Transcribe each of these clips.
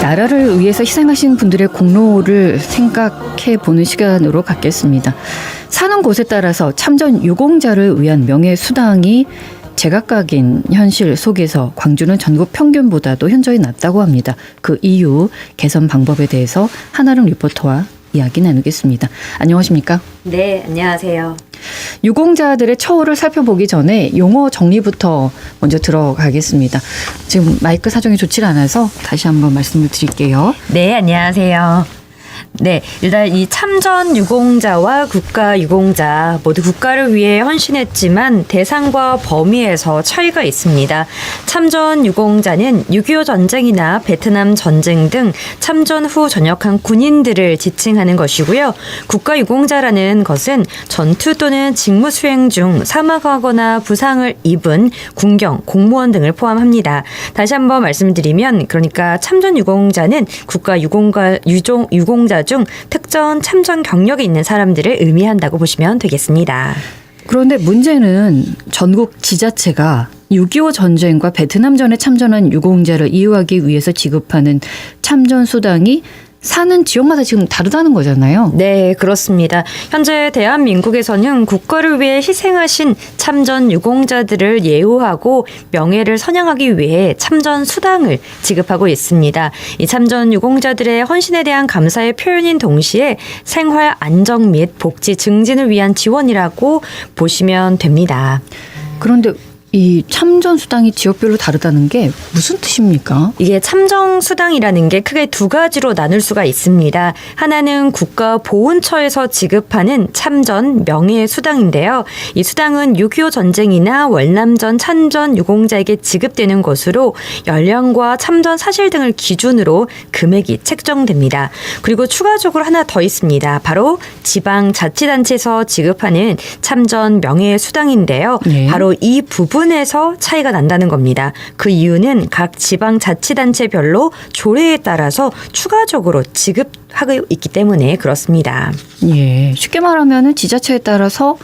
나라를 위해서 희생하신 분들의 공로를 생각해 보는 시간으로 갖겠습니다. 사는 곳에 따라서 참전 유공자를 위한 명예수당이 제각각인 현실 속에서 광주는 전국 평균보다도 현저히 낮다고 합니다. 그 이유, 개선 방법에 대해서 한아름 리포터와 이야기 나누겠습니다. 안녕하십니까? 네, 안녕하세요. 유공자들의 처우를 살펴보기 전에 용어 정리부터 먼저 들어가겠습니다. 지금 마이크 사정이 좋지 않아서 다시 한번 말씀을 드릴게요. 네, 안녕하세요. 네, 일단 이 참전 유공자와 국가 유공자 모두 국가를 위해 헌신했지만 대상과 범위에서 차이가 있습니다. 참전 유공자는 6.25 전쟁이나 베트남 전쟁 등 참전 후 전역한 군인들을 지칭하는 것이고요. 국가 유공자라는 것은 전투 또는 직무 수행 중 사망하거나 부상을 입은 군경, 공무원 등을 포함합니다. 다시 한번 말씀드리면 그러니까 참전 유공자는 국가 유공자 중 특정 참전 경력이 있는 사람들을 의미한다고 보시면 되겠습니다. 그런데 문제는 전국 지자체가 6.25 전쟁과 베트남전에 참전한 유공자를 이유하기 위해서 지급하는 참전 수당이 사는 지역마다 지금 다르다는 거잖아요. 네, 그렇습니다. 현재 대한민국에서는 국가를 위해 희생하신 참전 유공자들을 예우하고 명예를 선양하기 위해 참전 수당을 지급하고 있습니다. 이 참전 유공자들의 헌신에 대한 감사의 표현인 동시에 생활 안정 및 복지 증진을 위한 지원이라고 보시면 됩니다. 그런데 이 참전 수당이 지역별로 다르다는 게 무슨 뜻입니까? 이게 참전 수당이라는 게 크게 두 가지로 나눌 수가 있습니다. 하나는 국가보훈처에서 지급하는 참전 명예수당인데요. 이 수당은 6.25 전쟁이나 월남전 참전 유공자에게 지급되는 것으로 연령과 참전 사실 등을 기준으로 금액이 책정됩니다. 그리고 추가적으로 하나 더 있습니다. 바로 지방자치단체에서 지급하는 참전 명예수당인데요. 네. 바로 이 부분에서 차이가 난다는 겁니다. 그 이유는 각 지방자치단체별로 조례에 따라서 추가적으로 지급하고 있기 때문에 그렇습니다. 예, 쉽게 말하면 지자체에 따라서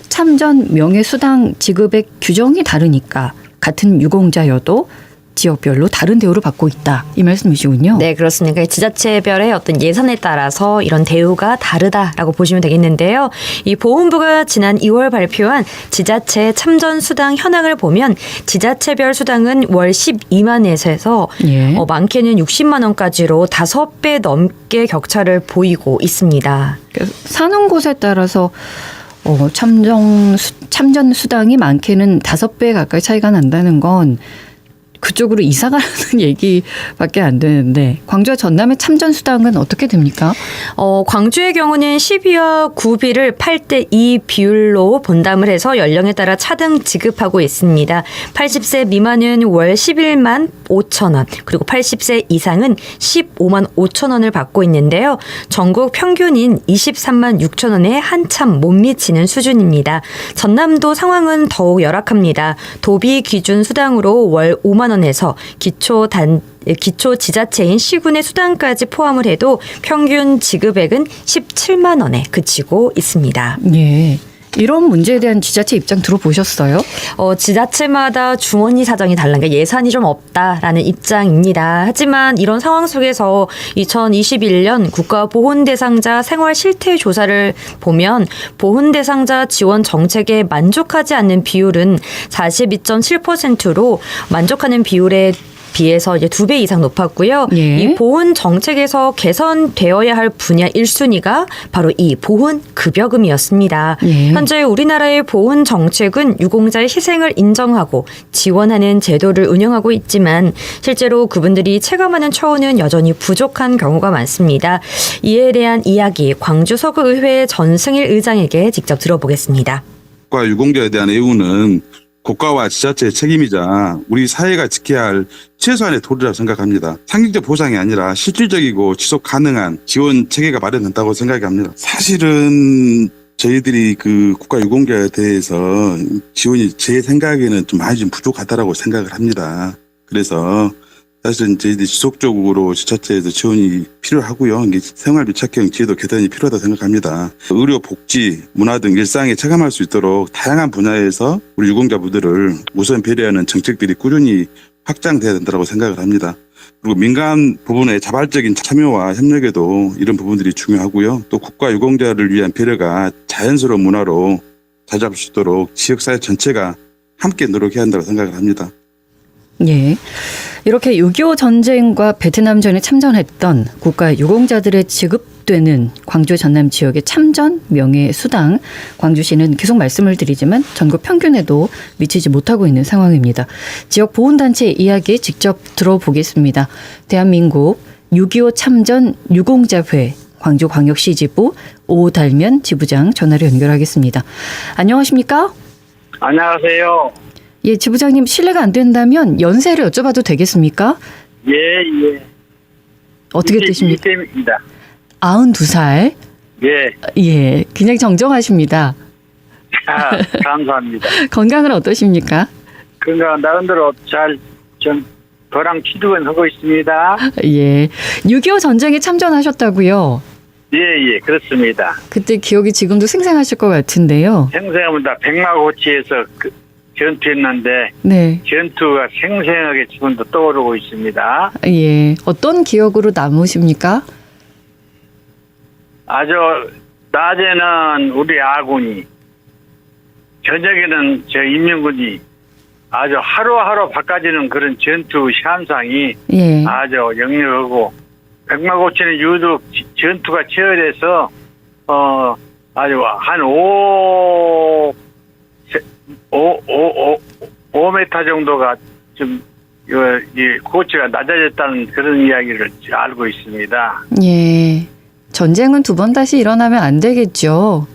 참전 명예수당 지급의 규정이 다르니까 같은 유공자여도 지역별로 다른 대우를 받고 있다. 이 말씀이시군요. 네, 그렇습니다. 지자체별의 어떤 예산에 따라서 이런 대우가 다르다라고 보시면 되겠는데요. 이 보훈부가 지난 2월 발표한 지자체 참전 수당 현황을 보면 지자체별 수당은 월 12만 원에서 예. 많게는 60만 원까지로 5배 넘게 격차를 보이고 있습니다. 사는 곳에 따라서 참전 수당이 많게는 5배 가까이 차이가 난다는 건 그쪽으로 이사 가라는 얘기밖에 안 되는데 광주와 전남의 참전 수당은 어떻게 됩니까? 광주의 경우는 12와 9비를 8대2 비율로 분담을 해서 연령에 따라 차등 지급하고 있습니다. 80세 미만은 월 11만 5천 원, 그리고 80세 이상은 15만 5천 원을 받고 있는데요. 전국 평균인 23만 6천 원에 한참 못 미치는 수준입니다. 전남도 상황은 더욱 열악합니다. 도비 기준 수당으로 월 5만 원에서 기초 지자체인 시군의 수당까지 포함을 해도 평균 지급액은 17만 원에 그치고 있습니다. 예. 이런 문제에 대한 지자체 입장 들어보셨어요? 지자체마다 주머니 사정이 다른 게 예산이 좀 없다라는 입장입니다. 하지만 이런 상황 속에서 2021년 국가보훈대상자 생활 실태 조사를 보면 보훈대상자 지원 정책에 만족하지 않는 비율은 42.7%로 만족하는 비율에 비해서 이제 2배 이상 높았고요. 예. 이 보훈 정책에서 개선되어야 할 분야 1순위가 바로 이 보훈 급여금이었습니다. 예. 현재 우리나라의 보훈 정책은 유공자의 희생을 인정하고 지원하는 제도를 운영하고 있지만 실제로 그분들이 체감하는 처우는 여전히 부족한 경우가 많습니다. 이에 대한 이야기 광주 서구의회 전승일 의장에게 직접 들어보겠습니다. 국가 유공자에 대한 애우는 국가와 지자체의 책임이자 우리 사회가 지켜야 할 최소한의 도리라고 생각합니다. 상징적 보상이 아니라 실질적이고 지속 가능한 지원 체계가 마련된다고 생각합니다. 사실은 저희들이 그 국가 유공자에 대해서 지원이 제 생각에는 좀 많이 좀 부족하다라고 생각을 합니다. 그래서 사실은 저희들이 지속적으로 지자체에서 지원이 필요하고요. 이게 생활 밀착형 제도 개선이 필요하다고 생각합니다. 의료, 복지, 문화 등 일상에 체감할 수 있도록 다양한 분야에서 우리 유공자분들을 우선 배려하는 정책들이 꾸준히 확장돼야 된다고 생각을 합니다. 그리고 민간 부분의 자발적인 참여와 협력에도 이런 부분들이 중요하고요. 또 국가 유공자를 위한 배려가 자연스러운 문화로 자리 잡을 수 있도록 지역사회 전체가 함께 노력해야 한다고 생각을 합니다. 예. 이렇게 6.25 전쟁과 베트남전에 참전했던 국가 유공자들의 지급되는 광주 전남 지역의 참전 명예수당, 광주시는 계속 말씀을 드리지만 전국 평균에도 미치지 못하고 있는 상황입니다. 지역 보훈단체 이야기 직접 들어보겠습니다. 대한민국 6.25 참전 유공자회 광주광역시 지부 오달면 지부장 전화로 연결하겠습니다. 안녕하십니까? 안녕하세요. 예, 지부장님 실례가 안 된다면 연세를 여쭤봐도 되겠습니까? 예. 어떻게 되십니까? 이때입니다. 92살. 예. 예, 굉장히 정정하십니다. 감사합니다. 건강은 어떠십니까? 건강 나름대로 좀 도랑 취득은 하고 있습니다. 예. 6.25 전쟁에 참전하셨다고요? 예, 그렇습니다. 그때 기억이 지금도 생생하실 것 같은데요. 생생합니다. 백마고치에서 전투했는데 네. 전투가 생생하게 지금도 떠오르고 있습니다. 예. 어떤 기억으로 남으십니까? 아주 낮에는 우리 아군이, 저녁에는 저 인민군이 아주 하루하루 바꿔지는 그런 전투 현상이 예. 아주 역력하고, 백마고치는 유독 전투가 치열해서 아주 한 5m 정도가 좀 이 고치가 낮아졌다는 그런 이야기를 알고 있습니다. 예. 전쟁은 두 번 다시 일어나면 안 되겠죠.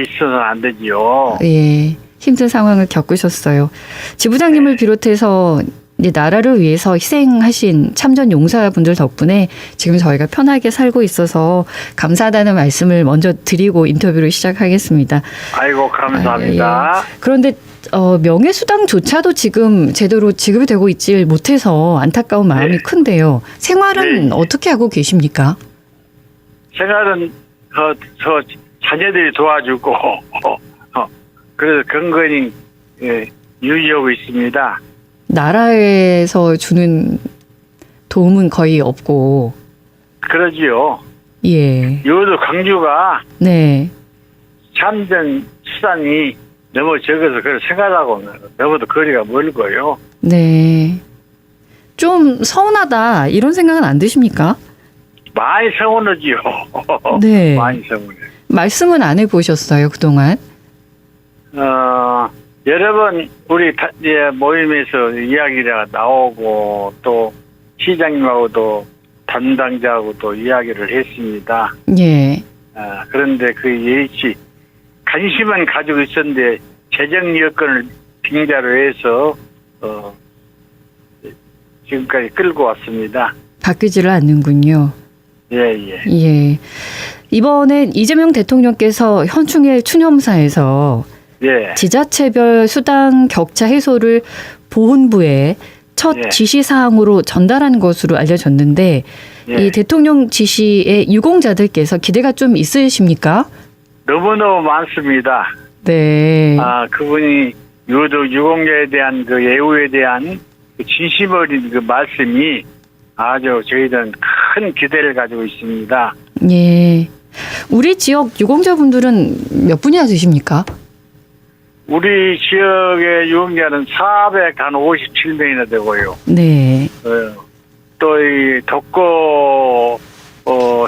있어서는 안 되지요. 예. 힘든 상황을 겪으셨어요. 지부장님을 비롯해서 이제 나라를 위해서 희생하신 참전 용사분들 덕분에 지금 저희가 편하게 살고 있어서 감사하다는 말씀을 먼저 드리고 인터뷰를 시작하겠습니다. 아이고, 감사합니다. 예. 그런데 명예수당조차도 지금 제대로 지급이 되고 있지 못해서 안타까운 마음이 네. 큰데요. 생활은 네. 어떻게 하고 계십니까? 생활은 저 자녀들이 도와주고 그래서 건건히 유지하고 있습니다. 나라에서 주는 도움은 거의 없고. 그러지요. 예. 요도 광주가 네. 참전 수단이 너무 적어서 그걸 생각하고 너무도 거리가 멀고요. 네. 좀 서운하다 이런 생각은 안 드십니까? 많이 서운하지요. 네. 많이 서운해. 말씀은 안 해보셨어요 그동안? 여러 번 우리 모임에서 이야기가 나오고 또 시장님하고도 담당자하고도 이야기를 했습니다. 예. 그런데 그 예시 관심은 가지고 있었는데 재정 여건을 빙자로 해서 지금까지 끌고 왔습니다. 바뀌지를 않는군요. 예. 예. 이번에 이재명 대통령께서 현충일 추념사에서 예. 지자체별 수당 격차 해소를 보훈부에 첫 예. 지시사항으로 전달한 것으로 알려졌는데 예. 이 대통령 지시에 유공자들께서 기대가 좀 있으십니까? 너무너무 많습니다. 네. 그분이 유독 유공자에 대한 그 예우에 대한 그 진심 어린 그 말씀이 아주 저희들은 큰 기대를 가지고 있습니다. 예. 우리 지역 유공자분들은 몇 분이나 되십니까? 우리 지역의 유공자는 457명이나 되고요. 네. 또 이 덕고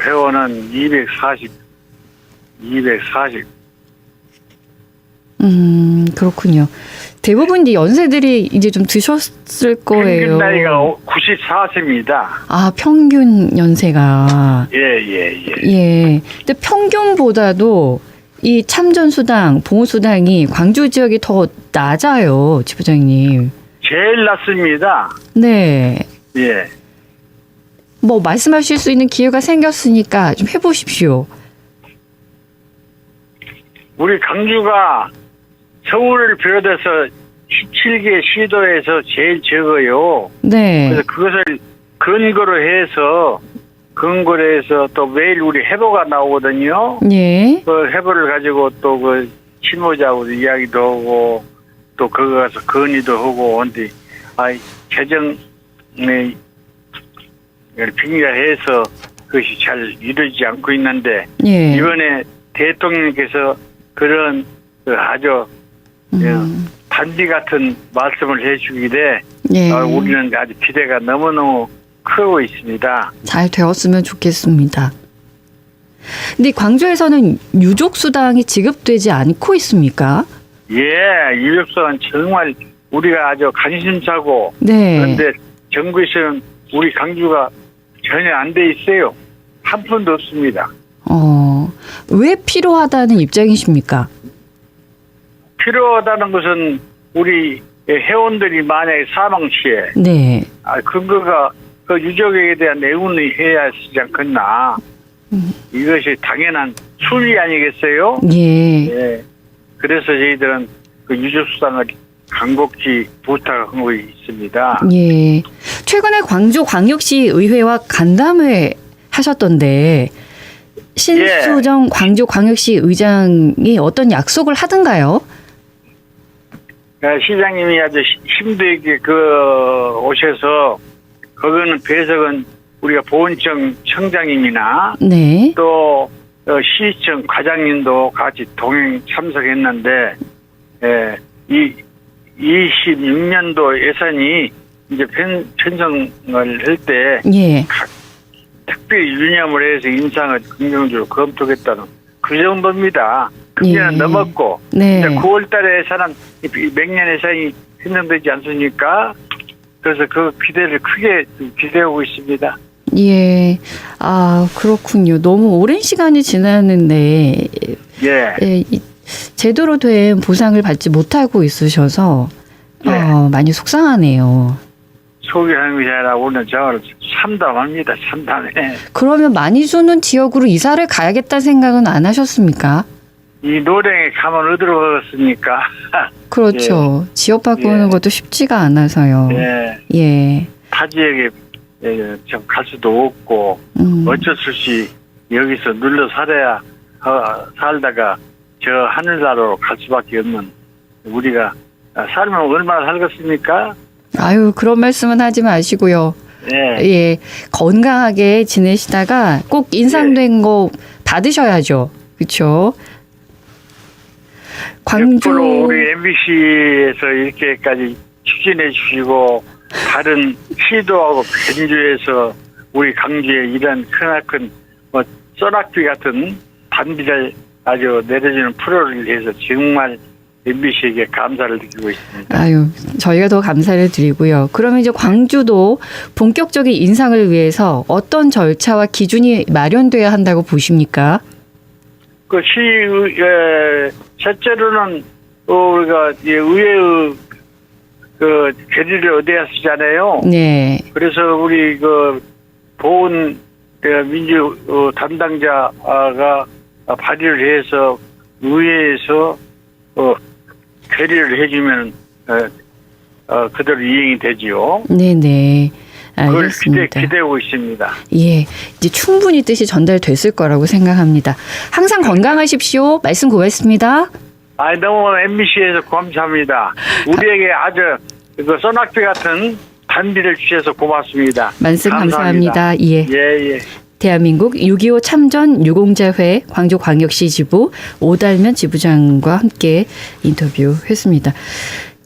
회원은 240. 그렇군요. 대부분 이제 연세들이 이제 좀 드셨을 거예요. 평균 나이가 94세입니다. 평균 연세가. 예. 예. 근데 평균보다도 이 참전수당, 보훈수당이 광주 지역이 더 낮아요, 지부장님. 제일 낮습니다. 네. 예. 뭐 말씀하실 수 있는 기회가 생겼으니까 좀 해보십시오. 우리 광주가 서울을 비롯해서 17개 시도에서 제일 적어요. 네. 그래서 그것을 근거로 해서 또 매일 우리 해보가 나오거든요. 예. 그 해보를 가지고 또 그 실무자하고도 이야기도 하고 또 거기 가서 건의도 하고 근데 재정에 빙자해서 그것이 잘 이루어지지 않고 있는데 예. 이번에 대통령께서 그런 아주 단비 같은 말씀을 해주기에 예. 우리는 아주 기대가 너무너무 크고 있습니다. 잘 되었으면 좋겠습니다. 근데 광주에서는 유족 수당이 지급되지 않고 있습니까? 예, 유족수는 정말 우리가 아주 관심사고 네. 그런데 정부에서는 우리 광주가 전혀 안 돼 있어요. 한 푼도 없습니다. 왜 필요하다는 입장이십니까? 필요하다는 것은 우리 회원들이 만약에 사망 시에 네. 그거가 그 유족에 대한 애운이 해야 하지 않겠나. 이것이 당연한 순리 아니겠어요? 예. 예. 그래서 저희들은 그 유족수당을 간곡히 부탁하고 있습니다. 예. 최근에 광주광역시 의회와 간담회 하셨던데 신수정 광주광역시 의장이 어떤 약속을 하던가요? 시장님이 아주 힘들게 오셔서 거기는 배석은 우리가 보훈청 청장님이나 네. 또 시청 과장님도 같이 동행 참석했는데 이 26년도 예산이 이제 편성을 할 때 예. 특별히 유념을 해서 인상을 긍정적으로 검토했다는 그 정도입니다. 금년은 예. 넘었고 네. 9월달에 예산은 맹년 예산이 편성되지 않습니까? 그래서 그 기대를 크게 기대하고 있습니다. 예. 아, 그렇군요. 너무 오랜 시간이 지났는데 예. 제대로 된 보상을 받지 못하고 있으셔서 네. 많이 속상하네요. 소개하는 것이 아니라 오늘 저를 참담합니다. 참담해. 그러면 많이 주는 지역으로 이사를 가야겠다는 생각은 안 하셨습니까? 이 노량에 가면 어디로 가겠습니까? 그렇죠. 지역 바꾸는 예. 것도 쉽지가 않아서요. 예. 예. 타 지역에 좀 갈 수도 없고 어쩔 수 없이 여기서 눌러 살다가 저 하늘나라로 갈 수밖에 없는 우리가 살면 얼마나 살겠습니까? 아유, 그런 말씀은 하지 마시고요. 예. 예. 건강하게 지내시다가 꼭 인상된 거 받으셔야죠. 그렇죠? 광주 앞으로 우리 MBC에서 이렇게까지 추진해 주시고 다른 시도하고 견주에서 우리 광주에 이런 크나큰 써낙비 같은 단비를 아주 내려주는 프로를 위해서 정말 MBC에게 감사를 느끼고 있습니다. 아유, 저희가 더 감사를 드리고요. 그러면 이제 광주도 본격적인 인상을 위해서 어떤 절차와 기준이 마련돼야 한다고 보십니까? 그 첫째로는 우리가 의회의 그 결의를 얻어야 쓰잖아요. 네. 그래서 우리 그 보훈 민주 담당자가 발의를 해서 의회에서 결의를 해주면 그대로 이행이 되지요. 네네. 그걸 알겠습니다. 기대하고 있습니다. 예, 이제 충분히 뜻이 전달됐을 거라고 생각합니다. 항상 건강하십시오. 말씀 고맙습니다. 너무 MBC에서 감사합니다. 우리에게 아주 그 써낙비 같은 단비를 주셔서 고맙습니다. 말씀 감사합니다. 예. 예. 대한민국 6.25 참전 유공자회 광주광역시 지부 오달면 지부장과 함께 인터뷰했습니다.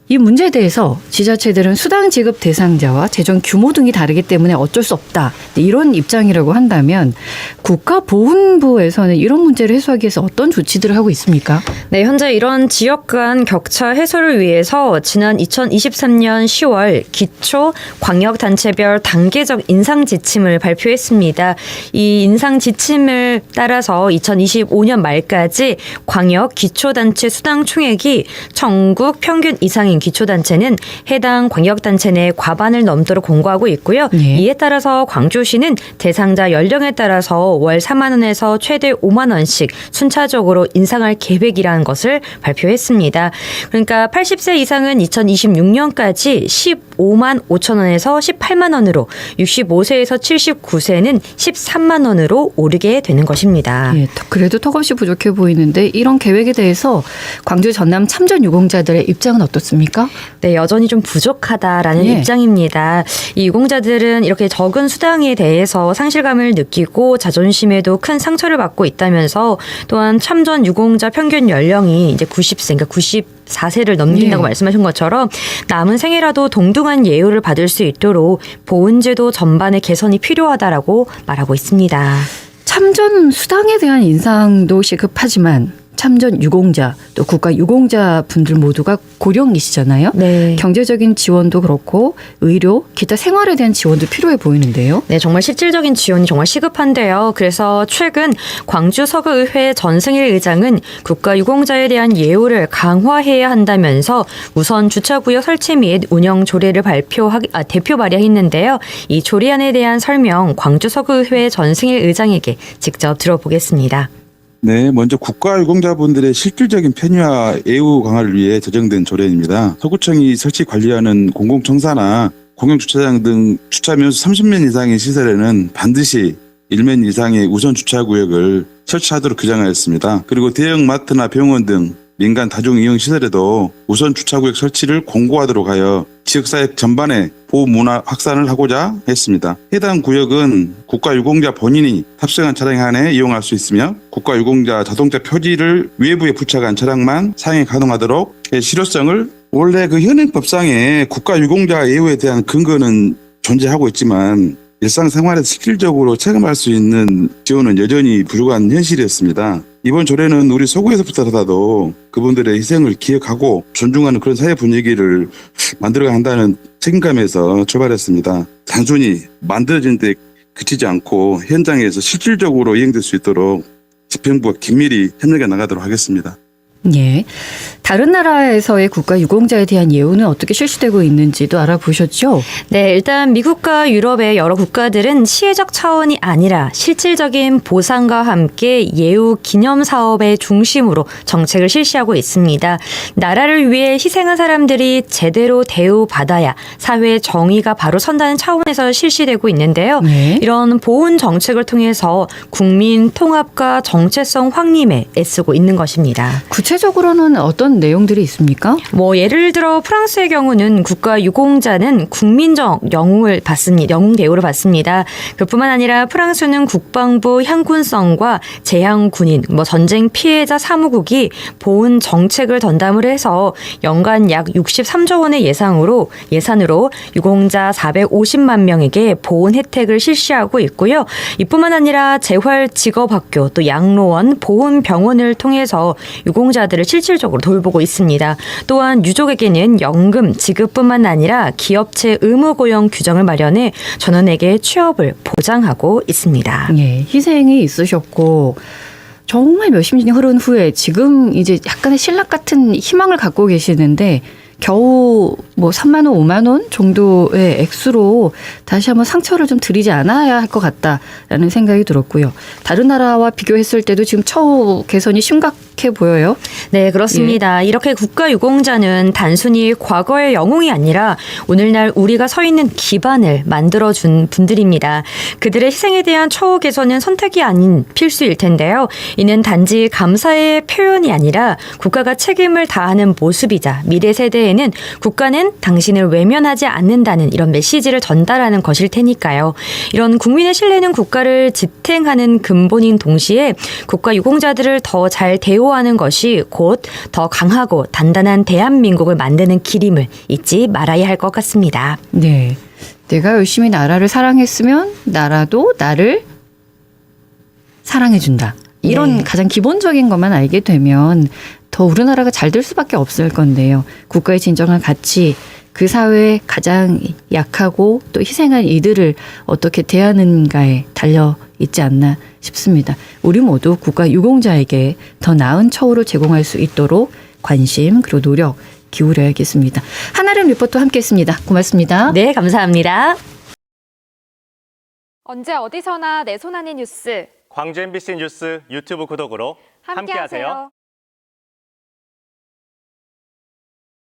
이 문제에 대해서 지자체들은 수당 지급 대상자와 재정 규모 등이 다르기 때문에 어쩔 수 없다. 이런 입장이라고 한다면 국가보훈부에서는 이런 문제를 해소하기 위해서 어떤 조치들을 하고 있습니까? 네, 현재 이런 지역 간 격차 해소를 위해서 지난 2023년 10월 기초 광역단체별 단계적 인상 지침을 발표했습니다. 이 인상 지침을 따라서 2025년 말까지 광역 기초단체 수당 총액이 전국 평균 이상인 기초단체는 해당 광역단체 내 과반을 넘도록 공고하고 있고요. 네. 이에 따라서 광주시는 대상자 연령에 따라서 월 4만 원에서 최대 5만 원씩 순차적으로 인상할 계획이라는 것을 발표했습니다. 그러니까 80세 이상은 2026년까지 15만 5천 원에서 18만 원으로 65세에서 79세는 13만 원으로 오르게 되는 것입니다. 예, 그래도 턱없이 부족해 보이는데 이런 계획에 대해서 광주 전남 참전 유공자들의 입장은 어떻습니까? 있습니까? 네, 여전히 좀 부족하다라는 예. 입장입니다. 이 유공자들은 이렇게 적은 수당에 대해서 상실감을 느끼고 자존심에도 큰 상처를 받고 있다면서 또한 참전 유공자 평균 연령이 이제 90세, 그러니까 94세를 넘긴다고 예. 말씀하신 것처럼 남은 생애라도 동등한 예우를 받을 수 있도록 보훈제도 전반의 개선이 필요하다라고 말하고 있습니다. 참전 수당에 대한 인상도 시급하지만 참전 유공자 또 국가 유공자 분들 모두가 고령이시잖아요. 네. 경제적인 지원도 그렇고 의료, 기타 생활에 대한 지원도 필요해 보이는데요. 네, 정말 실질적인 지원이 정말 시급한데요. 그래서 최근 광주 서구의회 전승일 의장은 국가 유공자에 대한 예우를 강화해야 한다면서 우선 주차구역 설치 및 운영 조례를 대표 발의했는데요. 이 조례안에 대한 설명 광주 서구의회 전승일 의장에게 직접 들어보겠습니다. 네, 먼저 국가유공자분들의 실질적인 편의와 예우 강화를 위해 제정된 조례입니다. 서구청이 설치 관리하는 공공청사나 공영주차장 등 주차면수 30면 이상의 시설에는 반드시 1면 이상의 우선 주차구역을 설치하도록 규정하였습니다. 그리고 대형마트나 병원 등 민간 다중이용시설에도 우선 주차구역 설치를 권고하도록 하여 지역사회 전반에 보호문화 확산을 하고자 했습니다. 해당 구역은 국가유공자 본인이 탑승한 차량에 한해 이용할 수 있으며 국가유공자 자동차 표지를 외부에 부착한 차량만 사용이 가능하도록 실효성을 원래 그 현행법상에 국가유공자 예우에 대한 근거는 존재하고 있지만 일상생활에서 실질적으로 체감할 수 있는 지원은 여전히 부족한 현실이었습니다. 이번 조례는 우리 서구에서부터라도 그분들의 희생을 기억하고 존중하는 그런 사회 분위기를 만들어야 한다는 책임감에서 출발했습니다. 단순히 만들어진 데 그치지 않고 현장에서 실질적으로 이행될 수 있도록 집행부가 긴밀히 협력해 나가도록 하겠습니다. 예. 다른 나라에서의 국가 유공자에 대한 예우는 어떻게 실시되고 있는지도 알아보셨죠? 네, 일단 미국과 유럽의 여러 국가들은 시혜적 차원이 아니라 실질적인 보상과 함께 예우 기념 사업의 중심으로 정책을 실시하고 있습니다. 나라를 위해 희생한 사람들이 제대로 대우받아야 사회의 정의가 바로 선다는 차원에서 실시되고 있는데요. 네. 이런 보훈 정책을 통해서 국민 통합과 정체성 확립에 애쓰고 있는 것입니다. 구체적으로는 어떤 내용들이 있습니까? 뭐 예를 들어 프랑스의 경우는 국가 유공자는 국민적 영웅을 받습니다. 영웅 대우를 받습니다. 그뿐만 아니라 프랑스는 국방부 향군성과 재향군인, 전쟁 피해자 사무국이 보훈 정책을 전담을 해서 연간 약 63조 원의 예산으로 유공자 450만 명에게 보훈 혜택을 실시하고 있고요. 이뿐만 아니라 재활직업학교 또 양로원, 보훈병원을 통해서 유공자들을 실질적으로 돌보고 있습니다. 또한 유족에게는 연금 지급뿐만 아니라 기업체 의무 고용 규정을 마련해 전원에게 취업을 보장하고 있습니다. 예, 희생이 있으셨고 정말 몇십 년이 흐른 후에 지금 이제 약간의 신락 같은 희망을 갖고 계시는데 겨우 3만 원, 5만 원 정도의 액수로 다시 한번 상처를 좀 드리지 않아야 할 것 같다라는 생각이 들었고요. 다른 나라와 비교했을 때도 지금 처우 개선이 심각해 보여요. 네, 그렇습니다. 이렇게 국가유공자는 단순히 과거의 영웅이 아니라 오늘날 우리가 서 있는 기반을 만들어준 분들입니다. 그들의 희생에 대한 처우 개선은 선택이 아닌 필수일 텐데요. 이는 단지 감사의 표현이 아니라 국가가 책임을 다하는 모습이자 미래 세대에는 국가는 당신을 외면하지 않는다는 이런 메시지를 전달하는 것일 테니까요. 이런 국민의 신뢰는 국가를 지탱하는 근본인 동시에 국가유공자들을 더 잘 대우하는 것이 곧 더 강하고 단단한 대한민국을 만드는 길임을 잊지 말아야 할 것 같습니다. 네. 내가 열심히 나라를 사랑했으면 나라도 나를 사랑해준다. 이런 네. 가장 기본적인 것만 알게 되면 더 우리나라가 잘 될 수밖에 없을 건데요. 국가의 진정한 가치, 그 사회에 가장 약하고 또 희생한 이들을 어떻게 대하는가에 달려 있지 않나 싶습니다. 우리 모두 국가 유공자에게 더 나은 처우를 제공할 수 있도록 관심 그리고 노력 기울여야겠습니다. 한아름 리포터 함께했습니다. 고맙습니다. 네, 감사합니다. 언제 어디서나 내 손 안의 뉴스 광주 MBC 뉴스 유튜브 구독으로 함께하세요.